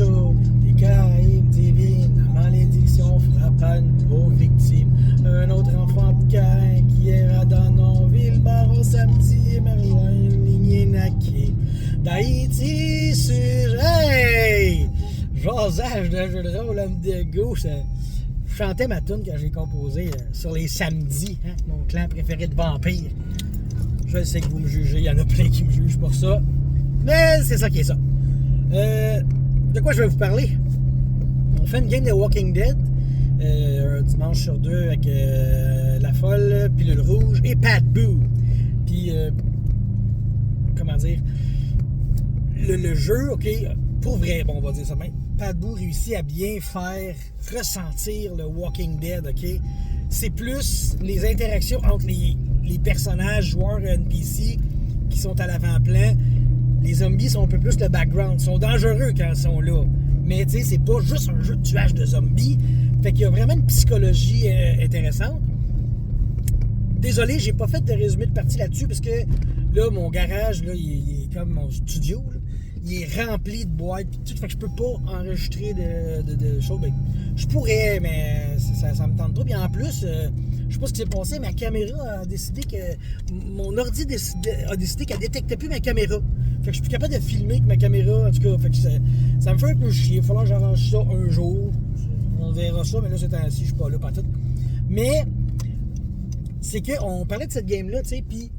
chaud, des Caraïbes divines, la malédiction frappant une pauvre victime. Un autre enfant de Cain qui ira dans Nonville, baron samedi, Merlin, lignée naquée. D'Haïti sur... Hey! Jasage de jeu de rôle, homme de gauche. Je chantais ma tune quand j'ai composé sur les samedis, hein, mon clan préféré de vampires. Je sais que vous me jugez, il y en a plein qui me jugent pour ça. Mais c'est ça qui est ça. De quoi je vais vous parler? On fait une game de Walking Dead un dimanche sur deux avec La Folle, Pilule Rouge et Pat Boo. Puis, comment dire, le jeu, ok, pour vrai, bon, on va dire ça même. Pat Boo réussit à bien faire ressentir le Walking Dead, ok? C'est plus les interactions entre les personnages, joueurs NPC qui sont à l'avant-plan. Les zombies sont un peu plus le background. Ils sont dangereux quand ils sont là. Mais tu sais, c'est pas juste un jeu de tuage de zombies. Fait qu'il y a vraiment une psychologie intéressante. Désolé, j'ai pas fait de résumé de partie là-dessus parce que là, mon garage, là, il est comme mon studio. Là. Il est rempli de boîtes et tout. Fait que je peux pas enregistrer de choses. Ben, je pourrais, mais ça me tente trop. Puis en plus, je sais pas ce qui s'est passé, ma caméra a décidé que... Mon ordi a décidé qu'elle détectait plus ma caméra. Fait que je suis plus capable de filmer avec ma caméra. En tout cas, fait que ça me fait un peu chier. Il va falloir que j'arrange ça un jour. On verra ça, mais là, c'est temps-ci, je suis pas là, pas tout. Mais, c'est qu'on parlait de cette game-là, tu sais, puis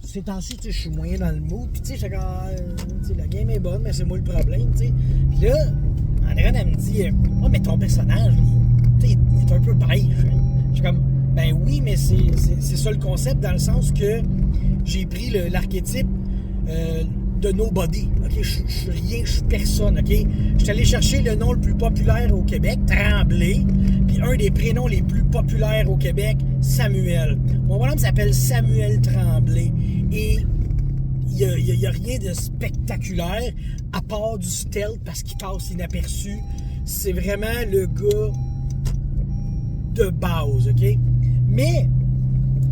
ces temps-ci, je suis moyen dans le mood, puis tu sais, la game est bonne, mais c'est moi le problème, tu sais. Puis là, Andréane, elle me dit, oh, mais ton personnage, il est un peu beige. Je suis comme, ben oui, mais c'est ça le concept, dans le sens que j'ai pris l'archétype de nobody, ok? Je suis rien, je suis personne, ok? Je suis allé chercher le nom le plus populaire au Québec, Tremblay, puis un des prénoms les plus populaires au Québec, Samuel. Mon bonhomme s'appelle Samuel Tremblay, et il n'y a rien de spectaculaire, à part du stealth, parce qu'il passe inaperçu. C'est vraiment le gars de base, ok? Mais,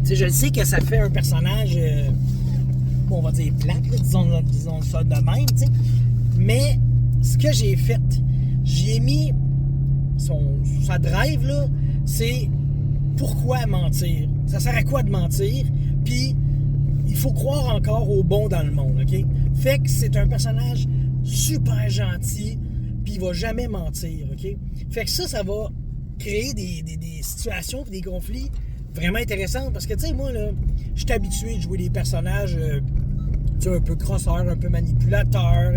tu sais, je le sais que ça fait un personnage... on va dire plate, là, disons ça de même, tu sais. Mais ce que j'ai fait, j'ai mis sa drive, là, c'est pourquoi mentir? Ça sert à quoi de mentir? Puis, il faut croire encore au bon dans le monde, OK? Fait que c'est un personnage super gentil, puis il va jamais mentir, OK? Fait que ça va créer des situations, des conflits vraiment intéressants, parce que, tu sais, moi, là, je suis habitué de jouer des personnages... un peu crosseur, un peu manipulateur,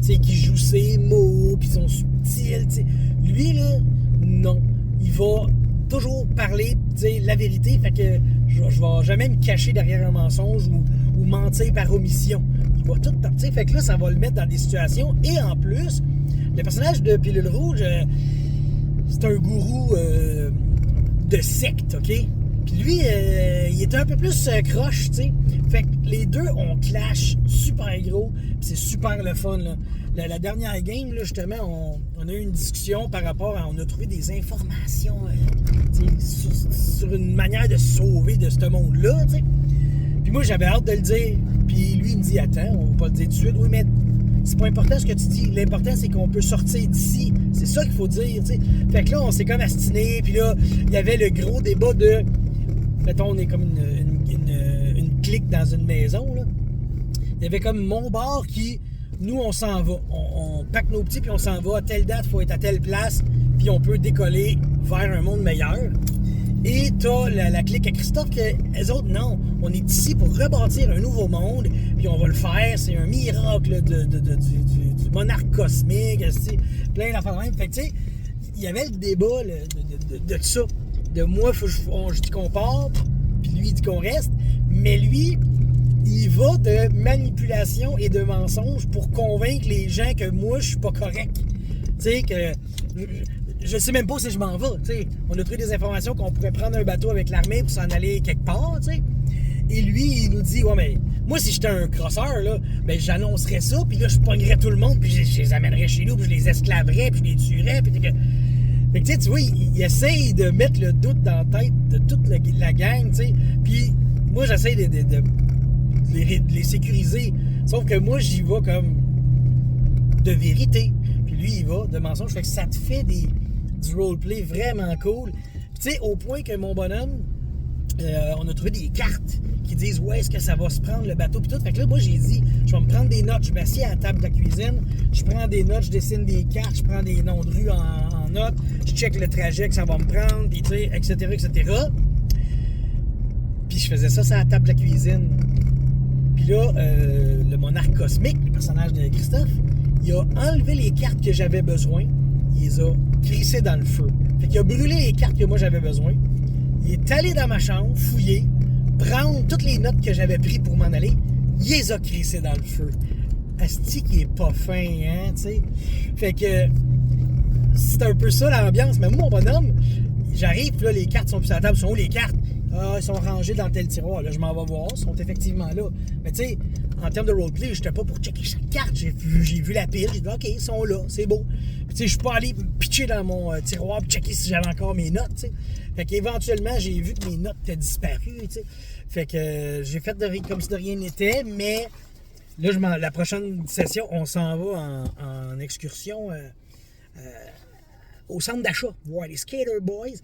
qui joue ses mots, puis son subtil, t'sais. Lui, là, non. Il va toujours parler, la vérité, fait que je vais jamais me cacher derrière un mensonge ou mentir par omission. Il va tout partir, fait que là, ça va le mettre dans des situations, et en plus, le personnage de Pilule Rouge, c'est un gourou de secte, OK? Puis lui, il était un peu plus croche, tu sais. Fait que les deux, on clash super gros, puis c'est super le fun, là. La dernière game, là, justement, on a eu une discussion par rapport à... On a trouvé des informations, sur une manière de se sauver de ce monde-là, tu sais. Puis moi, j'avais hâte de le dire. Puis lui, il me dit, attends, on va pas le dire tout de suite. Oui, mais c'est pas important ce que tu dis. L'important, c'est qu'on peut sortir d'ici. C'est ça qu'il faut dire, tu sais. Fait que là, on s'est comme astiné, puis là, il y avait le gros débat de... Mettons, on est comme une clique dans une maison, là. Il y avait comme mon bar qui... Nous, on s'en va. On pack nos petits, puis on s'en va. À telle date, il faut être à telle place, puis on peut décoller vers un monde meilleur. Et t'as la clique à Christophe que les autres, non. On est ici pour rebâtir un nouveau monde, puis on va le faire. C'est un miracle du monarque cosmique, plein d'affaires de même. Fait que, tu sais, il y avait le débat de ça. De moi, je dis qu'on part, puis lui, il dit qu'on reste. Mais lui, il va de manipulation et de mensonge pour convaincre les gens que moi, je suis pas correct. Tu sais, que... Je sais même pas si je m'en vais, tu sais. On a trouvé des informations qu'on pourrait prendre un bateau avec l'armée pour s'en aller quelque part, tu sais. Et lui, il nous dit, ouais, mais moi, si j'étais un crosseur, là, ben, j'annoncerais ça, puis là, je pognerais tout le monde, puis je les amènerais chez nous, puis je les esclaverais, puis je les tuerais, puis que... Fait que, tu vois, il essaye de mettre le doute dans la tête de toute la gang, tu sais. Puis moi, j'essaye de les sécuriser. Sauf que moi, j'y vais comme de vérité. Puis lui, il va de mensonge. Fait que ça te fait du roleplay vraiment cool. Tu sais, au point que mon bonhomme, on a trouvé des cartes qui disent où est-ce que ça va se prendre le bateau. Puis tout. Fait que là, moi, j'ai dit, je vais me prendre des notes. Je m'assieds à la table de la cuisine. Je prends des notes, je dessine des cartes, je prends des noms de rues en notes. Je check le trajet que ça va me prendre, puis tu sais, etc., etc. Puis je faisais ça sur la table de la cuisine. Puis là, le monarque cosmique, le personnage de Christophe, il a enlevé les cartes que j'avais besoin. Il les a crissées dans le feu. Fait qu'il a brûlé les cartes que moi j'avais besoin. Il est allé dans ma chambre, fouiller, prendre toutes les notes que j'avais prises pour m'en aller. Il les a crissées dans le feu. Asti qui est pas fin, hein, tu sais. Fait que c'est un peu ça l'ambiance. Mais moi, mon bonhomme, j'arrive, puis là, les cartes sont plus à la table. Sont où les cartes? Ah, ils sont rangés dans tel tiroir. Là, je m'en vais voir. Ils sont effectivement là. Mais tu sais, en termes de roleplay, j'étais pas pour checker chaque carte. J'ai vu la pile. J'ai dit, OK, ils sont là. C'est beau. Puis tu sais, je suis pas allé me pitcher dans mon tiroir pour checker si j'avais encore mes notes, tu sais. Fait qu'éventuellement, j'ai vu que mes notes étaient disparues, tu sais. Fait que j'ai fait comme si de rien n'était. Mais là, la prochaine session, on s'en va en excursion au centre d'achat. Voir les Skater Boys.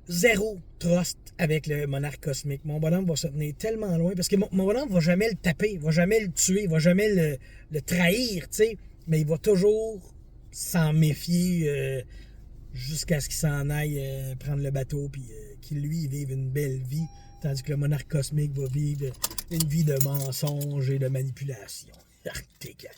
Zéro trust avec le monarque cosmique. Mon bonhomme va se tenir tellement loin parce que mon bonhomme va jamais le taper, il va jamais le tuer, il va jamais le trahir, tu sais, mais il va toujours s'en méfier jusqu'à ce qu'il s'en aille prendre le bateau puis qu'il lui vive une belle vie, tandis que le monarque cosmique va vivre une vie de mensonge et de manipulation. Dégueulasse.